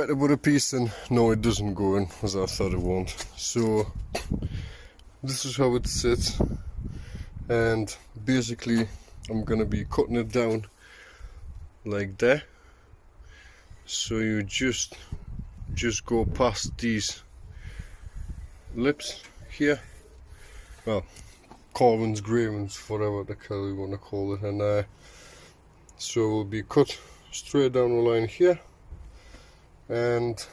tried to put a piece in. No, it doesn't go in as I thought it won't. So this is how it sits, and basically I'm gonna be cutting it down like that. So you just go past these lips here. Well, carvings, gravings, whatever the hell you want to call it, and so it will be cut straight down the line here, and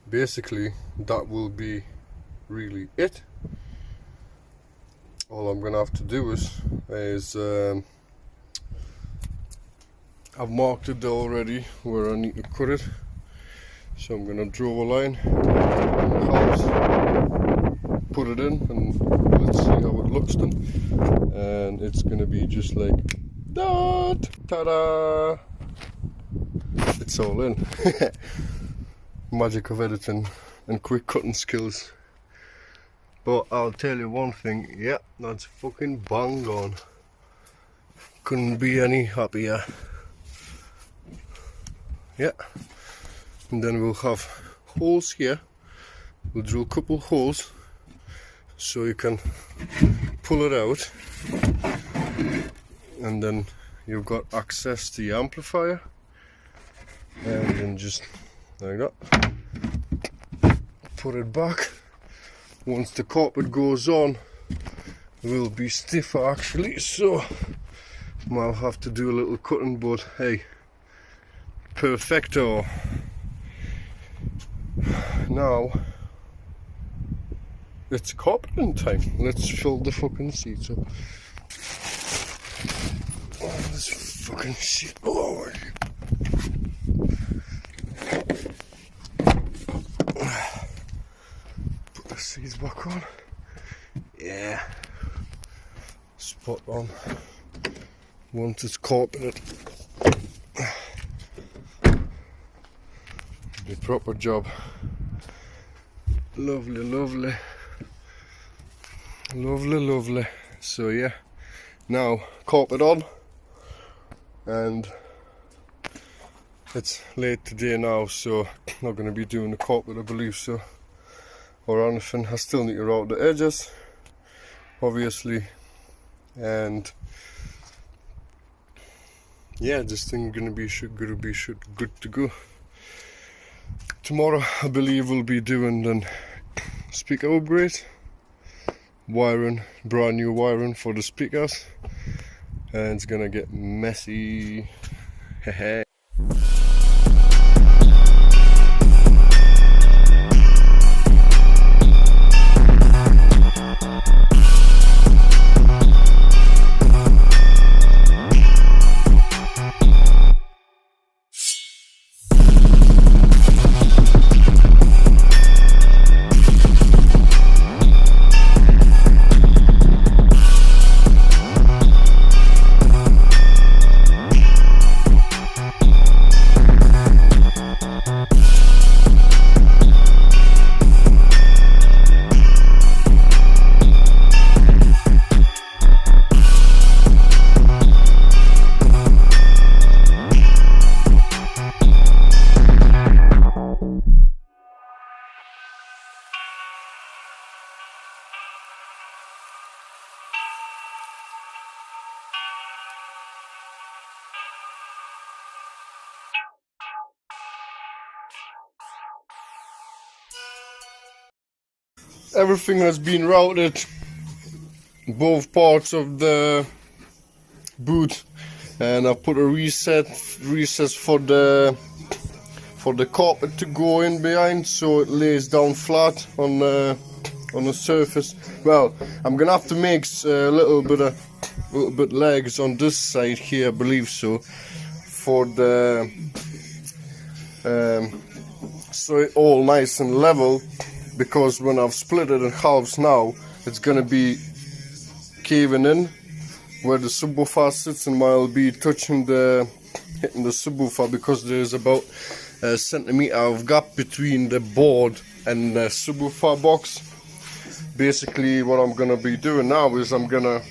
basically that will be really it. All I'm gonna have to do is I've marked it already where I need to cut it, so I'm gonna draw a line, put it in, and let's see how it looks then. And it's gonna be just like that. Ta-da! It's all in. Magic of editing and quick cutting skills. But I'll tell you one thing, yeah, that's fucking bang on. Couldn't be any happier. Yeah. And then we'll have holes here. We'll drill a couple holes so you can pull it out, and then you've got access to the amplifier, and then just like that, put it back. Once the carpet goes on, it will be stiffer actually, so I'll have to do a little cutting, but hey, perfecto. Now it's carpeting time. Let's fill the fucking seats up. Oh, this fucking shit all over. Put the seats back on. Yeah. Spot on. Once it's carpeted, the proper job. Lovely, lovely. Lovely, lovely. So yeah, now carpet on, and it's late today now, so I'm not going to be doing the carpet, I believe, so, or anything. I still need to route the edges, obviously, and yeah, this thing gonna be good to go. Tomorrow, I believe, we'll be doing the speaker upgrade. Wiring, brand new wiring for the speakers, and it's gonna get messy. Hehe. Everything has been routed, both parts of the boot, and I put a recess for the carpet to go in behind, so it lays down flat on the surface. Well, I'm gonna have to make a little bit legs on this side here, I believe so, for the so it all nice and level. Because when I've split it in halves now, it's gonna be caving in where the subwoofer sits, and I'll be hitting the subwoofer, because there's about a centimeter of gap between the board and the subwoofer box. Basically, what I'm gonna be doing now is I'm gonna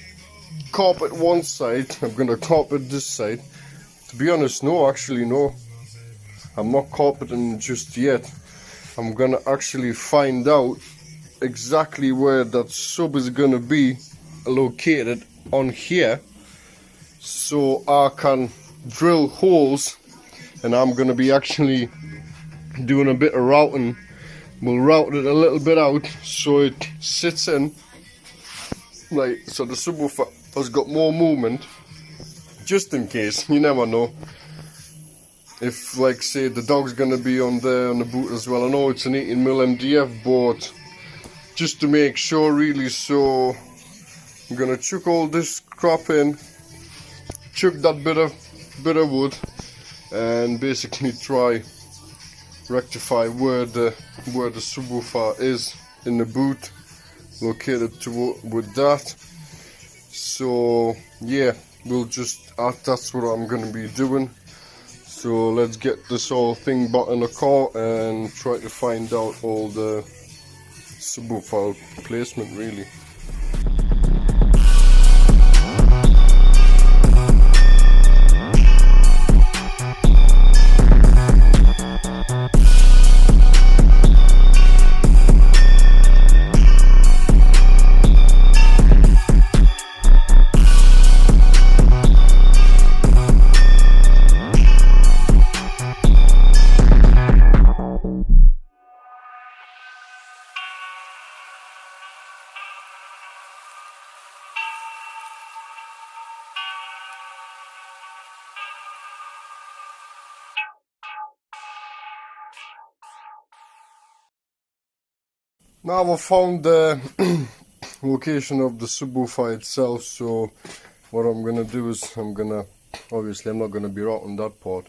carpet one side, I'm gonna carpet this side. To be honest, no, actually no. I'm not carpeting just yet. I'm gonna actually find out exactly where that sub is gonna be located on here, so I can drill holes, and I'm gonna be actually doing a bit of routing. We'll route it a little bit out so it sits in, like, so the subwoofer has got more movement, just in case. You never know if, like, say the dog's gonna be on there on the boot as well. I know it's an 18mm MDF, but just to make sure really. So I'm gonna chuck all this crap in, chuck that bit of wood, and basically try rectify where the subwoofer is in the boot, located with that. So yeah, we'll just that's what I'm gonna be doing. So let's get this whole thing back in the car and try to find out all the subwoofer placement really. Now I've found the location of the subwoofer itself, so what I'm gonna do is obviously I'm not gonna be routing that part.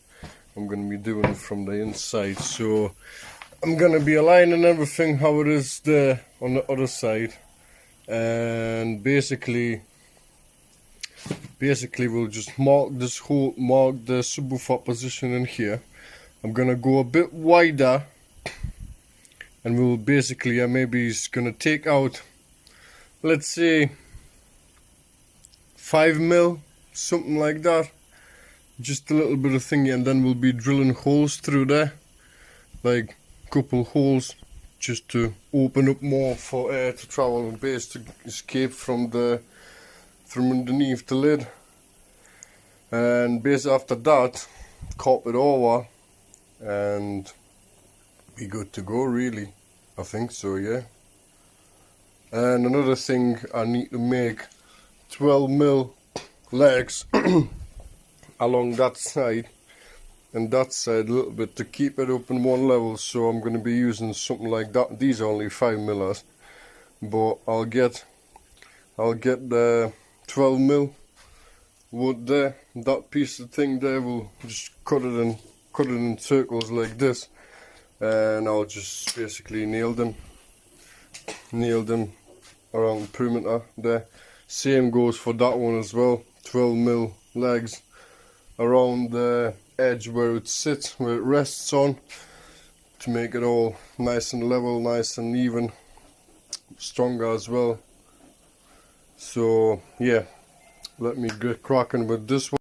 I'm gonna be doing it from the inside, so I'm gonna be aligning everything how it is there on the other side, and basically we'll just mark the subwoofer position in here. I'm gonna go a bit wider, and we'll basically maybe it's gonna take out, let's say 5mm, something like that, just a little bit of thingy, and then we'll be drilling holes through there, like a couple holes, just to open up more for air to travel and base to escape from underneath the lid. And basically after that, carp it over and be good to go really. I think so, yeah. And another thing, I need to make 12mm legs along that side and that side a little bit to keep it up in one level. So I'm going to be using something like that. These are only 5mm, but I'll get the 12mm wood there. That piece of thing there, will just cut it in circles like this, and I'll just basically nail them around the perimeter there. Same goes for that one as well, 12mm legs around the edge where it sits, where it rests on, to make it all nice and level, nice and even, stronger as well. So yeah, let me get cracking with this one.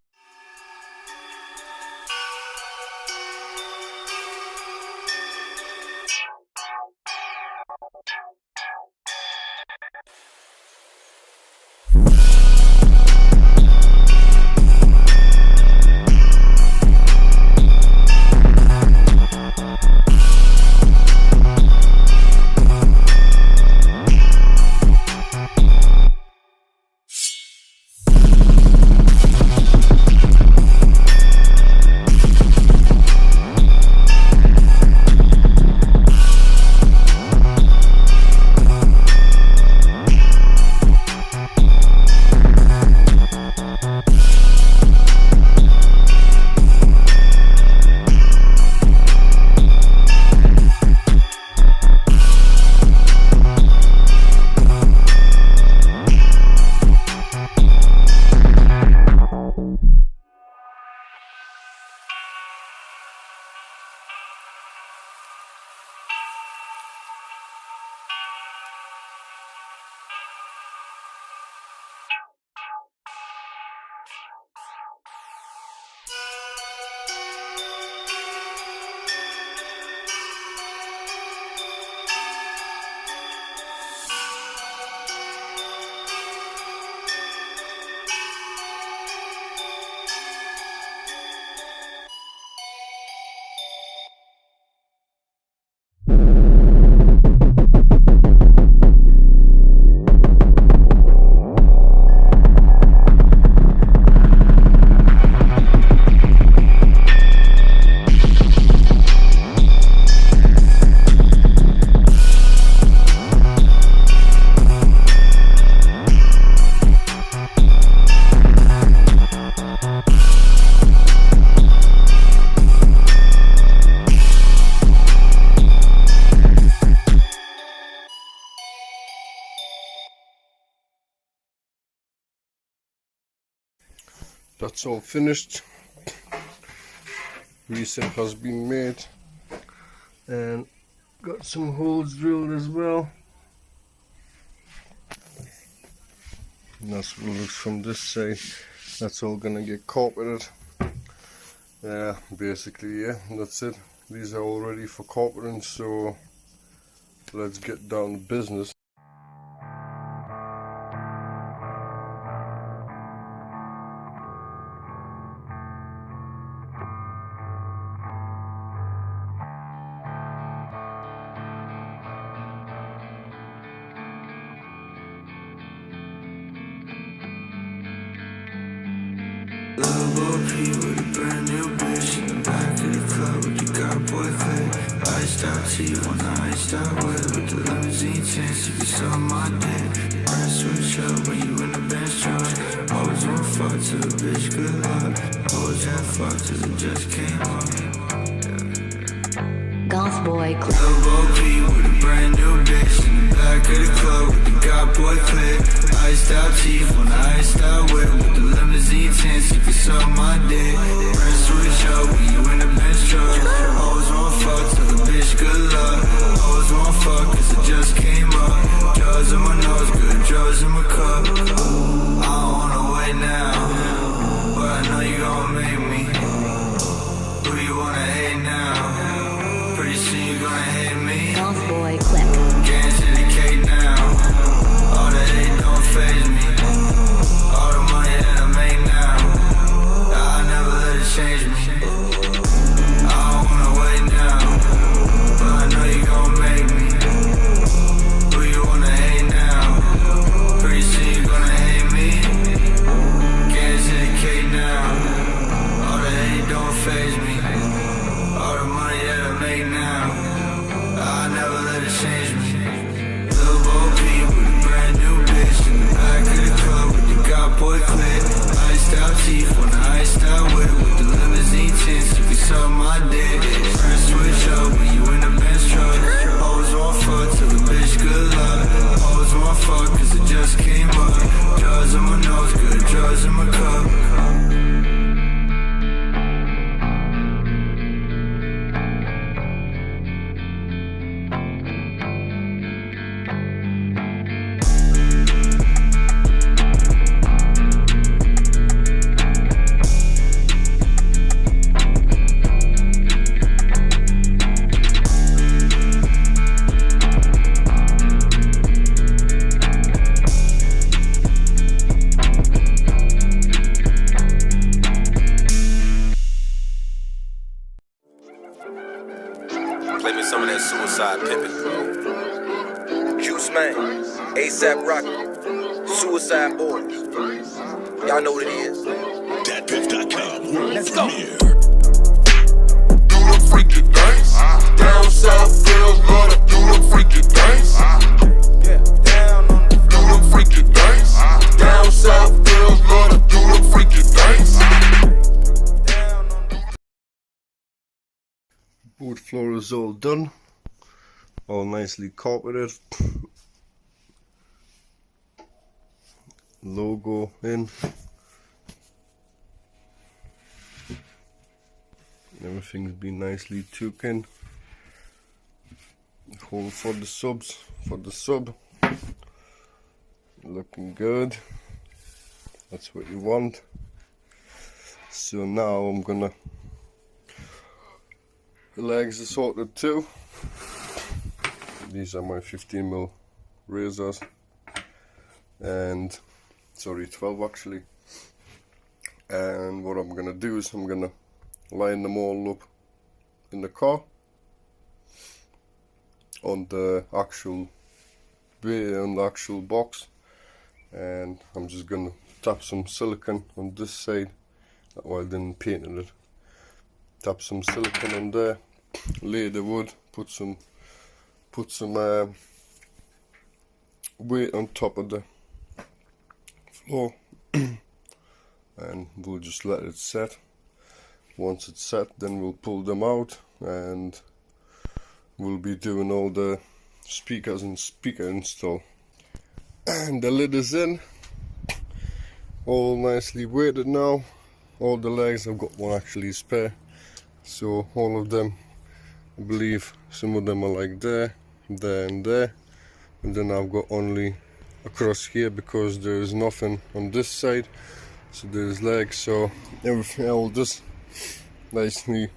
that's all finished. Reset has been made and got some holes drilled as well. And that's what it looks from this side. That's all gonna get carpeted. Yeah, basically, yeah, that's it. These are all ready for carpeting, so let's get down to business. With a brand new bitch in the back of the club with the got boy clip. Iced out tea on the iced out with the limousine chance you can suck my dick. Brand switch up when you in the bench truck. Always want fuck to a bitch, good luck. Always had fuck till it just came up. Goth boy clip. With a brand new bitch in the back of the club with the got boy clip. Iced out teeth on the iced out whip with the limousine chance you can suck my dick. Brand switch up when you in the bench truck. Always want fuck till the bitch good luck. Always want fuck cause it just came up. Drugs in my nose, good drugs in my cup. I don't wanna wait now, but I know you gon' make me. Who you wanna hate now? Pretty soon you gonna hate me. Goth boy clip. Getting to the cake now. All the hate don't faze me. All the money that I make now, I never let it change me. I don't wanna wait now, but I know you gon' make me. Who you wanna hate now? Pretty soon you gonna hate me. Getting to the cake now. All the hate don't faze me. All the money that I make now, I never let it change me. Lil' Bo Peep with a brand new bitch in the back of the club with the got boy clip. Iced out teeth on the iced out whip with the limousine tints. You can suck my dick. Press switch up when you in the bench truck. Always want fuck till the bitch good luck. Always want fuck cause it just came up. Drugs in my nose, good drugs in my cup. Play me some of that suicide pimpin'. Juice Man, ASAP Rocky, Suicide Boys. Y'all know what it is. Datpiff.com, world Let's go. premiere. Do them freaky things. Down south girls love to do them freaky things. Do them freaky things. Down south girls love to do them freaky things. Boot floor is all done, all nicely carpeted. Logo in. Everything's been nicely took in. Hole for the subs, looking good. That's what you want. So now I'm gonna, the legs are sorted too. These are my 15mm razors, and sorry, 12 actually. And what I'm gonna do is I'm gonna line them all up in the car on the actual bay, on the actual box, and I'm just gonna tap some silicone on this side. Well, I didn't paint it. Tap some silicone on there, lay the wood, put some weight on top of the floor, and we'll just let it set. Once it's set, then we'll pull them out, and we'll be doing all the speakers and speaker install. And the lid is in, all nicely weighted now. all the legs. I've got one actually spare, so all of them, I believe some of them are like there, there and there, and then I've got only across here because there is nothing on this side, so there's legs. So everything I will just nicely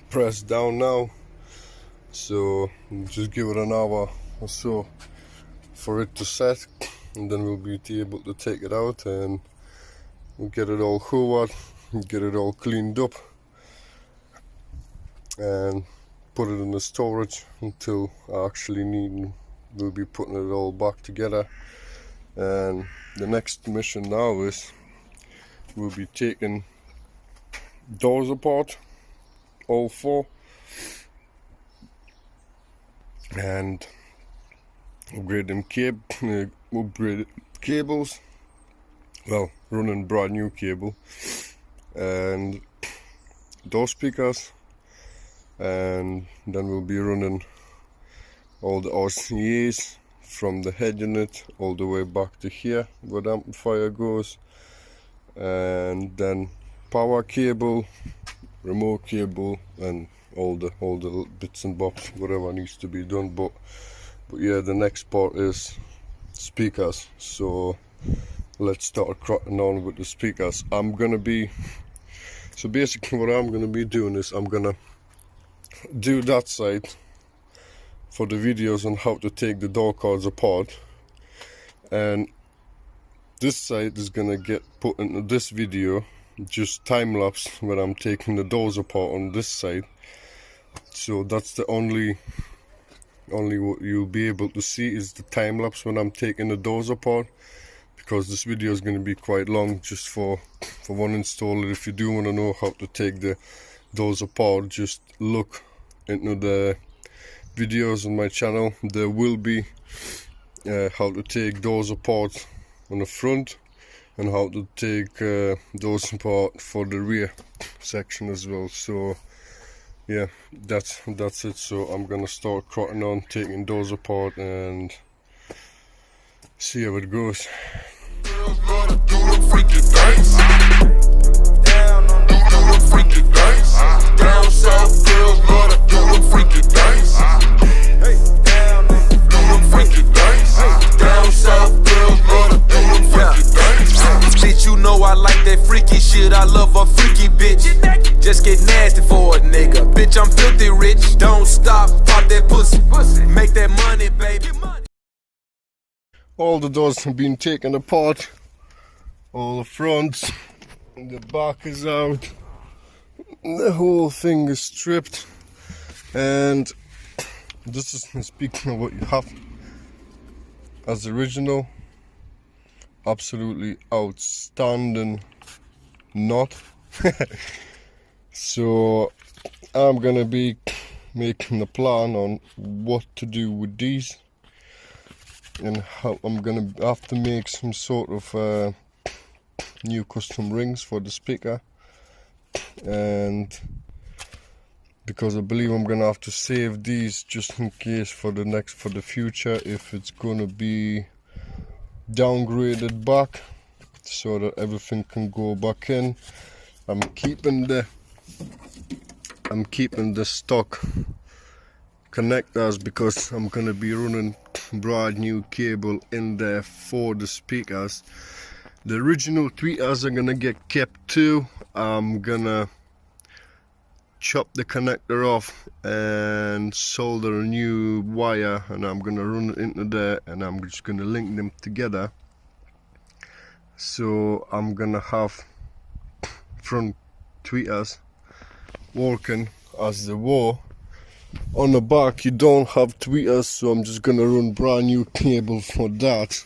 press down now, so just give it an hour or so for it to set, and then we'll be able to take it out and we'll get it all hoovered, get it all cleaned up, and put it in the storage until I actually need. We'll be putting it all back together. And the next mission now is we'll be taking doors apart, all four, and upgrade cables, well, running brand new cable, and door speakers, and then we'll be running all the RCAs from the head unit all the way back to here where the amplifier goes, and then power cable, remote cable, and all the bits and bobs, whatever needs to be done. But yeah, the next part is speakers, so let's start cracking on with the speakers. So basically what I'm gonna be doing is I'm gonna do that side for the videos on how to take the door cards apart, and this side is gonna get put into this video, just time lapse when I'm taking the doors apart on this side. So that's the only what you'll be able to see is the time lapse when I'm taking the doors apart, because this video is going to be quite long just for one installer. If you do want to know how to take the doors apart, just look into the videos on my channel. There will be how to take doors apart on the front and how to take doors apart for the rear section as well. So yeah, that's it. So I'm gonna start cracking on taking doors apart and see how it goes. Girls love to do them freaky things. Do them freaky things. Down south, girls love to do them freaky things. Do them freaky things. Down south, girls love to do them freaky things. Bitch, you know I like that freaky shit. I love a freaky bitch. Just get nasty for a nigga. Bitch, I'm filthy rich. Don't stop, pop that pussy. Make that money, baby. All the doors have been taken apart. All the fronts and the back is out. The whole thing is stripped. And this is speaking of what you have as original. Absolutely outstanding knot. So I'm gonna be making a plan on what to do with these, and how I'm gonna have to make some sort of new custom rings for the speaker, and because I believe I'm gonna have to save these just in case for the future if it's gonna be downgraded back, so that everything can go back in. I'm keeping the stock connectors because I'm gonna be running brand new cable in there for the speakers. The original tweeters are gonna get kept too. I'm gonna chop the connector off and solder a new wire, and I'm gonna run it into there, and I'm just gonna link them together. So I'm gonna have front tweeters working as they were. On the back you don't have tweeters, so I'm just gonna run brand new cable for that.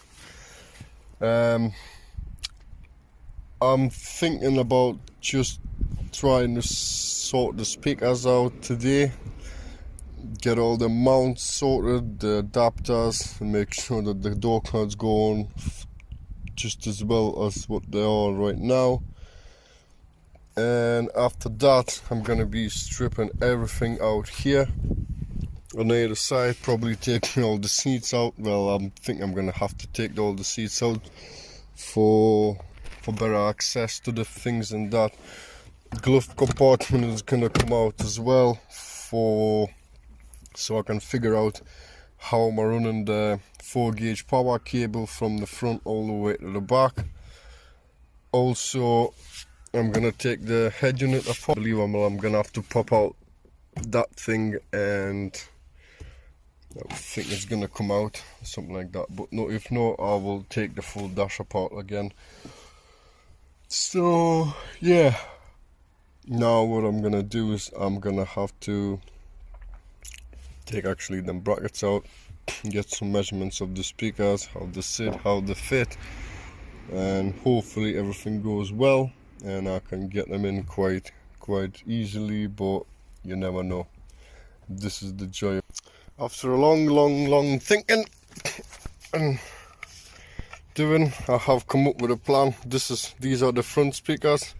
I'm thinking about just trying to sort the speakers out today, get all the mounts sorted, the adapters, and make sure that the door cards go on just as well as what they are right now. And after that I'm gonna be stripping everything out here on the other side, probably taking all the seats out. Well, I think I'm gonna have to take all the seats out for for better access to the things, and that glove compartment is gonna come out as well, so I can figure out how I'm running the 4-gauge power cable from the front all the way to the back. Also, I'm gonna take the head unit apart. I believe I'm gonna have to pop out that thing, and I think it's gonna come out, something like that. But no, if not, I will take the full dash apart again. So yeah, now what I'm gonna do is I'm gonna have to take actually them brackets out, get some measurements of the speakers, how they sit, how they fit, and hopefully everything goes well and I can get them in quite easily, but you never know. This is the joy. After a long thinking and doing, I have come up with a plan. These are the front speakers.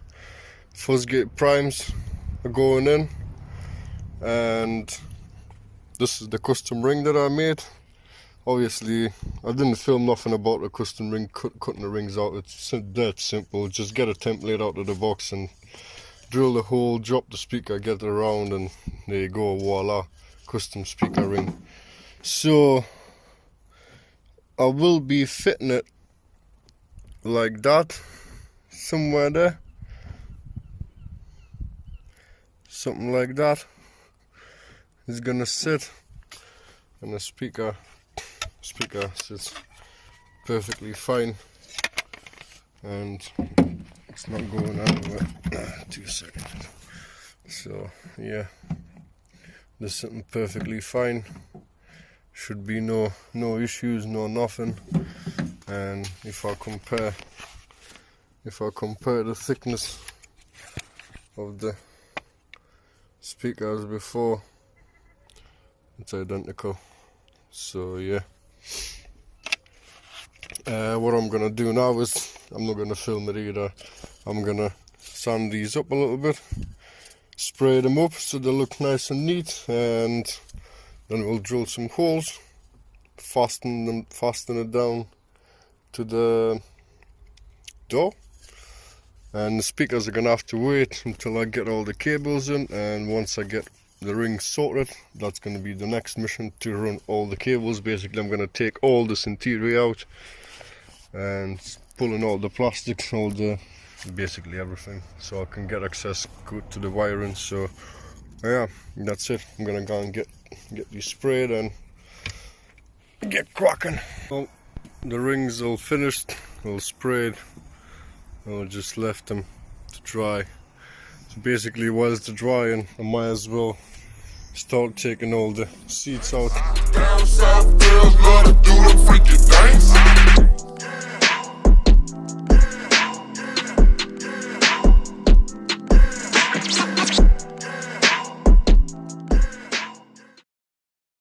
Fuzzgate primes are going in, and this is the custom ring that I made. Obviously, I didn't film nothing about the custom ring, cutting the rings out. It's that simple. Just get a template out of the box and drill the hole, drop the speaker, get it around, and there you go, voila, custom speaker ring. So I will be fitting it like that, somewhere there, something like that. It's gonna sit, and the speaker sits perfectly fine, and it's not going anywhere. 2 seconds. So yeah, this is sitting perfectly fine. Should be no issues, no nothing. And if I compare the thickness of the speakers before, it's identical. So yeah, what I'm gonna do now is, I'm not gonna film it either, I'm gonna sand these up a little bit, spray them up so they look nice and neat, and then we'll drill some holes, fasten it down to the door. And the speakers are gonna have to wait until I get all the cables in, and once I get the ring sorted, that's going to be the next mission, to run all the cables. Basically, I'm going to take all this interior out and pull in all the plastic, basically everything, so I can get access good to the wiring. So yeah, that's it. I'm going to go and get these sprayed and get cracking. Well, the rings all finished, all sprayed. I just left them to dry. Basically, whilst they're drying, I might as well start taking all the seats out. Down south girls love to do them freaky things.